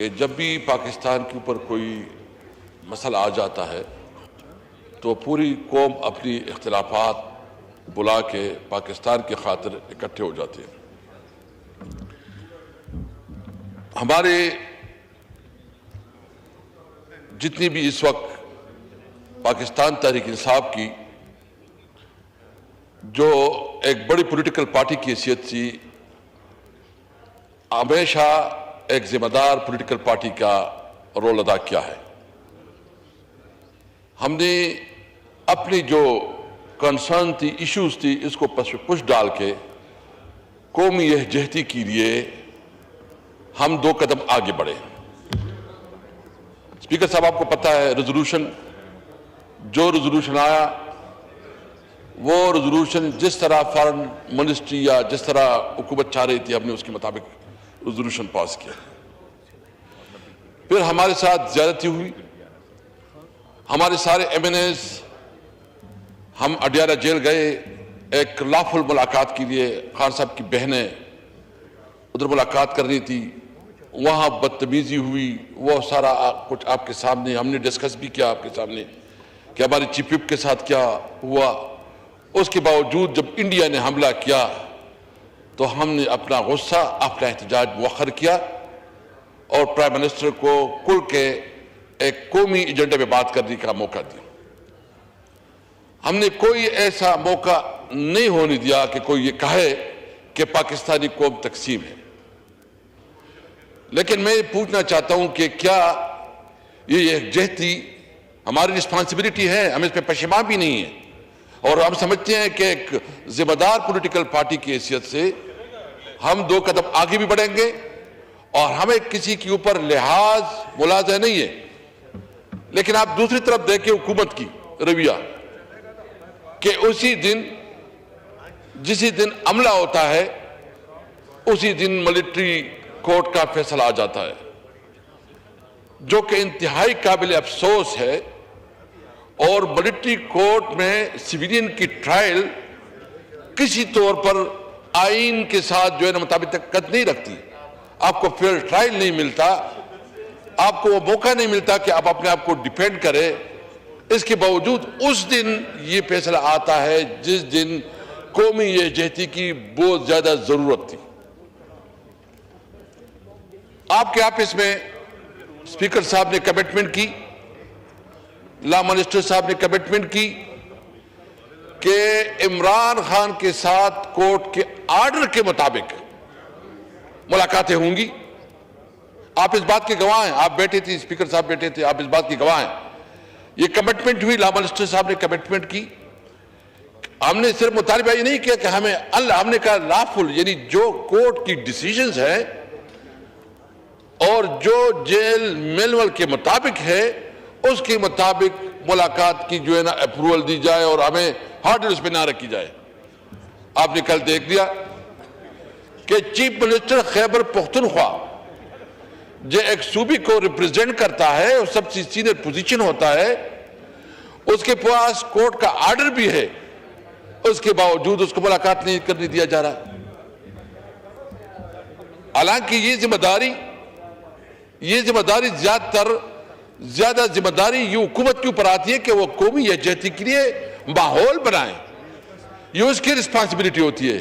کہ جب بھی پاکستان کے اوپر کوئی مسئلہ آ جاتا ہے تو پوری قوم اپنی اختلافات بلا کے پاکستان کی خاطر اکٹھے ہو جاتے ہیں۔ ہمارے جتنی بھی اس وقت پاکستان تحریک انصاف کی جو ایک بڑی پولیٹیکل پارٹی کی حیثیت سے ہمیشہ ایک ذمہ دار پولیٹیکل پارٹی کا رول ادا کیا ہے۔ ہم نے اپنی جو کنسرن تھی، ایشوز تھی، اس کو پش ڈال کے قومی یکجہتی کے لیے ہم 2 قدم آگے بڑھے۔ اسپیکر صاحب، آپ کو پتہ ہے جو ریزولوشن آیا وہ ریزولوشن جس طرح فارن منسٹری یا جس طرح حکومت چاہ رہی تھی ہم نے اس کے مطابق ریزولوشن پاس کیا۔ پھر ہمارے ساتھ زیادتی ہوئی، ہمارے سارے ایم این ایز، ہم اڈیالہ جیل گئے ایک لافل ملاقات کے لیے، خان صاحب کی بہنیں ادھر ملاقات کرنی تھی، وہاں بدتمیزی ہوئی، وہ سارا کچھ آپ کے سامنے ہم نے ڈسکس بھی کیا آپ کے سامنے کہ ہماری چیف وپ کے ساتھ کیا ہوا۔ اس کے باوجود جب انڈیا نے حملہ کیا تو ہم نے اپنا غصہ، اپنا احتجاج مؤخر کیا اور پرائم منسٹر کو کھل کے ایک قومی ایجنڈے پہ بات کرنے کا موقع دیا۔ ہم نے کوئی ایسا موقع نہیں ہونے دیا کہ کوئی یہ کہے کہ پاکستانی قوم تقسیم ہے۔ لیکن میں پوچھنا چاہتا ہوں کہ کیا یہ یکجہتی ہماری رسپانسبلٹی ہے؟ ہم اس پہ پشیمان بھی نہیں ہیں اور ہم سمجھتے ہیں کہ ایک ذمہ دار پولیٹیکل پارٹی کی حیثیت سے ہم 2 قدم آگے بھی بڑھیں گے اور ہمیں کسی کے اوپر لحاظ ملاحظہ نہیں ہے۔ لیکن آپ دوسری طرف دیکھیں حکومت کی رویہ کہ جسی دن عملہ ہوتا ہے اسی دن ملٹری کورٹ کا فیصلہ آ جاتا ہے، جو کہ انتہائی قابل افسوس ہے۔ اور ملٹری کورٹ میں سویلین کی ٹرائل کسی طور پر آئین کے ساتھ جو ہے نا مطابقت نہیں رکھتی، آپ کو فیئر ٹرائل نہیں ملتا، آپ کو وہ موقع نہیں ملتا کہ آپ اپنے آپ کو ڈیفینڈ کرے۔ اس کے باوجود اس دن یہ فیصلہ آتا ہے جس دن قومی یکجہتی کی بہت زیادہ ضرورت تھی۔ آپ کے آفس میں اسپیکر صاحب نے کمٹمنٹ کی، لا منسٹر صاحب نے کمٹمنٹ کی کہ عمران خان کے ساتھ کورٹ کے آرڈر کے مطابق ملاقاتیں ہوں گی۔ آپ اس بات کے گواہ ہیں، آپ بیٹھے تھے، اسپیکر صاحب بیٹھے تھے، آپ اس بات کے گواہ ہیں۔ یہ کمٹمنٹ ہوئی، لا منسٹر صاحب نے کمٹمنٹ کی۔ ہم نے صرف مطالبہ یہ نہیں کیا کہ ہم نے کہا لافل، یعنی جو کورٹ کی ڈیسیژنز ہیں اور جو جیل مینول کے مطابق ہے اس کے مطابق ملاقات کی جو ہے نا اپروول دی جائے اور ہمیں ہارڈر اس پہ نہ رکھی جائے۔ آپ نے کل دیکھ لیا کہ چیف منسٹر خیبر پختونخوا جو ایک صوبے کو ریپرزینٹ کرتا ہے اور سب سے سینئر پوزیشن ہوتا ہے، اس کے پاس کورٹ کا آرڈر بھی ہے، اس کے باوجود اس کو ملاقات نہیں کرنے دیا جا رہا۔ حالانکہ یہ ذمہ داری زیادہ ذمہ داری یہ حکومت کے اوپر آتی ہے کہ وہ قومی یکجہتی کے لیے ماحول بنائیں، یہ اس کی رسپانسبلٹی ہوتی ہے۔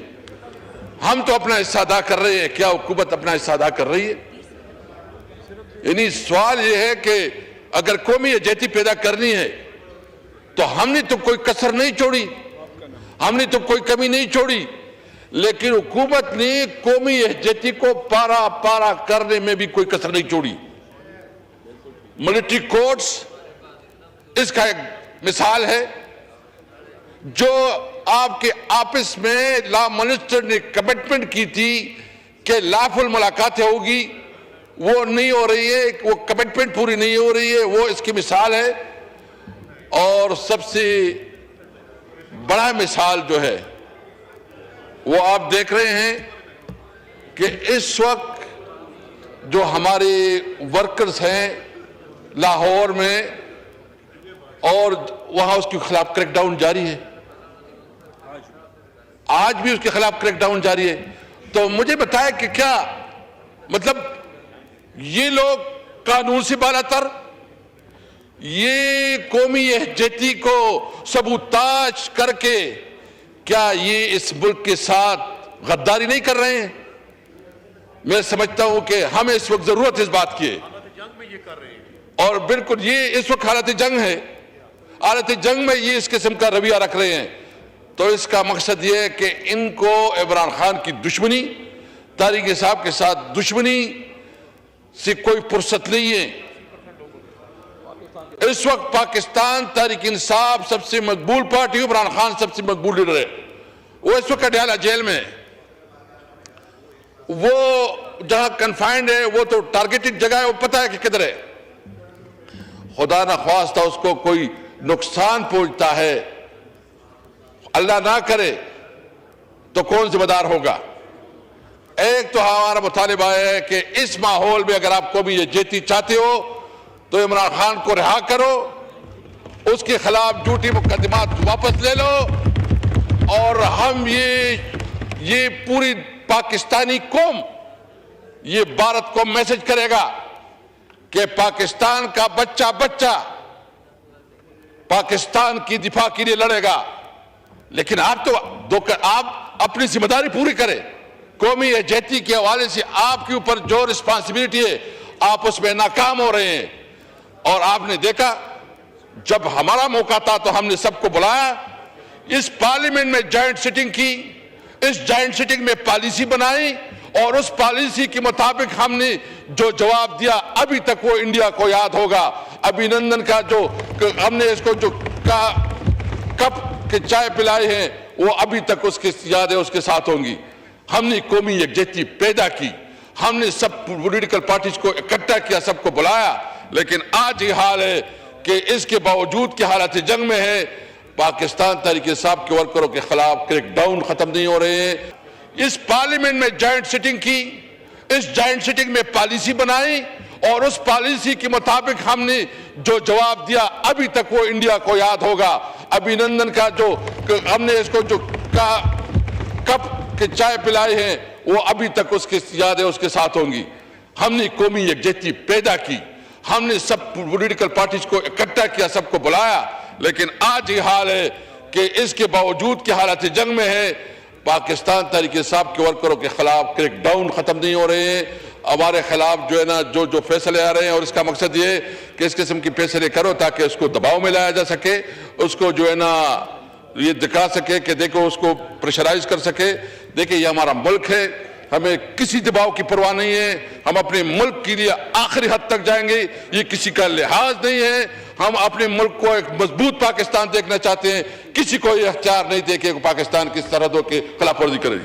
ہم تو اپنا حصہ ادا کر رہے ہیں، کیا حکومت اپنا حصہ ادا کر رہی ہے؟ یعنی سوال یہ ہے کہ اگر قومی یکجہتی پیدا کرنی ہے تو ہم نے تو کوئی کسر نہیں چھوڑی، ہم نے تو کوئی کمی نہیں چھوڑی، لیکن حکومت نے قومی یکجہتی کو پارا کرنے میں بھی کوئی کسر نہیں چھوڑی۔ ملٹری کورٹس اس کا ایک مثال ہے۔ جو آپ کے آفس میں لا منسٹر نے کمٹمنٹ کی تھی کہ لافل ملاقاتیں ہوگی، وہ نہیں ہو رہی ہے، وہ کمٹمنٹ پوری نہیں ہو رہی ہے، وہ اس کی مثال ہے۔ اور سب سے بڑا مثال جو ہے وہ آپ دیکھ رہے ہیں کہ اس وقت جو ہمارے ورکرز ہیں لاہور میں اور وہاں اس کے خلاف کریک ڈاؤن جاری ہے، آج بھی اس کے خلاف کریک ڈاؤن جاری ہے۔ تو مجھے بتائے کہ کیا مطلب یہ لوگ قانون سے بالا تر، یہ قومی یکجہتی کو سبوتاژ کر کے کیا یہ اس ملک کے ساتھ غداری نہیں کر رہے ہیں؟ میں سمجھتا ہوں کہ ہمیں اس وقت ضرورت اس بات کی ہے، اور بالکل یہ اس وقت حالت جنگ ہے، حالت جنگ میں یہ اس قسم کا رویہ رکھ رہے ہیں۔ تو اس کا مقصد یہ ہے کہ ان کو عمران خان کی دشمنی، طارق صاحب کے ساتھ دشمنی سے کوئی فرصت نہیں ہے۔ اس وقت پاکستان تحریک انصاف سب سے مقبول پارٹی، عمران خان سب سے مقبول لیڈر ہے، وہ اس وقت اڈیالہ جیل میں ہے، وہ جہاں کنفائنڈ ہے وہ تو ٹارگیٹڈ جگہ ہے، وہ پتہ ہے کہ کدھر ہے۔ خدا نہ خواستہ اس کو کوئی نقصان پہنچتا ہے، اللہ نہ کرے تو کون ذمہ دار ہوگا؟ ایک تو ہمارا مطالبہ ہے کہ اس ماحول میں اگر آپ قومی یکجہتی چاہتے ہو تو عمران خان کو رہا کرو، اس کے خلاف جھوٹی مقدمات واپس لے لو، اور ہم یہ پوری پاکستانی قوم، یہ بھارت کو میسج کرے گا کہ پاکستان کا بچہ پاکستان کی دفاع کے لیے لڑے گا، لیکن آپ اپنی ذمہ داری پوری کریں۔ قومی یکجہتی کے حوالے سے آپ کے اوپر جو رسپانسبلٹی ہے آپ اس میں ناکام ہو رہے ہیں، اور آپ نے دیکھا جب ہمارا موقع تھا تو ہم نے سب کو بلایا، اس پارلیمنٹ میں جوائنٹ سیٹنگ کی، اس جوائنٹ سیٹنگ میں پالیسی بنائی، اور اس پالیسی کے مطابق ہم نے جو جواب دیا ابھی تک وہ انڈیا کو یاد ہوگا۔ ابھی نندن کا جو ہم نے اس کو جو کپ کے چائے پلائی ہیں وہ ابھی تک اس کی یادیں اس کے ساتھ ہوں گی۔ ہم نے قومی یکجہتی پیدا کی، ہم نے سب پولیٹیکل پارٹیز کو اکٹھا کیا، سب کو بلایا، لیکن آج یہ حال ہے کہ اس کے باوجود کہ حالت جنگ میں ہے، پاکستان تحریک انصاف کے ورکروں کے خلاف کریک ڈاؤن ختم نہیں ہو رہے ہیں۔ اس پارلیمنٹ میں جوائنٹ سیٹنگ کی، اس جوائنٹ سیٹنگ میں پالیسی بنائی، اور اس پالیسی کے مطابق ہم نے جو جواب دیا ابھی تک وہ انڈیا کو یاد ہوگا۔ ابھی نندن کا جو ہم نے اس کو جو کپ کے چائے پلائی ہیں وہ ابھی تک اس کی یادیں اس کے ساتھ ہوں گی۔ ہم نے قومی یکجہتی پیدا کی، ہم نے سب پولیٹیکل پارٹیز کو اکٹھا کیا، سب کو بلایا، لیکن آج یہ حال ہے کہ اس کے باوجود کہ حالت جنگ میں ہے، پاکستان تحریک انصاف کے ورکروں کے خلاف کریک ڈاؤن ختم نہیں ہو رہے ہیں۔ ہمارے خلاف جو ہے نا جو فیصلے آ رہے ہیں، اور اس کا مقصد یہ ہے کہ اس قسم کی فیصلے کرو تاکہ اس کو دباؤ میں لایا جا سکے، اس کو جو ہے نا یہ دکھا سکے کہ دیکھو اس کو پریشرائز کر سکے۔ دیکھیں یہ ہمارا ملک ہے، ہمیں کسی دباؤ کی پرواہ نہیں ہے، ہم اپنے ملک کے لیے آخری حد تک جائیں گے، یہ کسی کا لحاظ نہیں ہے۔ ہم اپنے ملک کو ایک مضبوط پاکستان دیکھنا چاہتے ہیں، کسی کو یہ اختیار نہیں دے کہ پاکستان کی سرحدوں کی خلاف ورزی کرے۔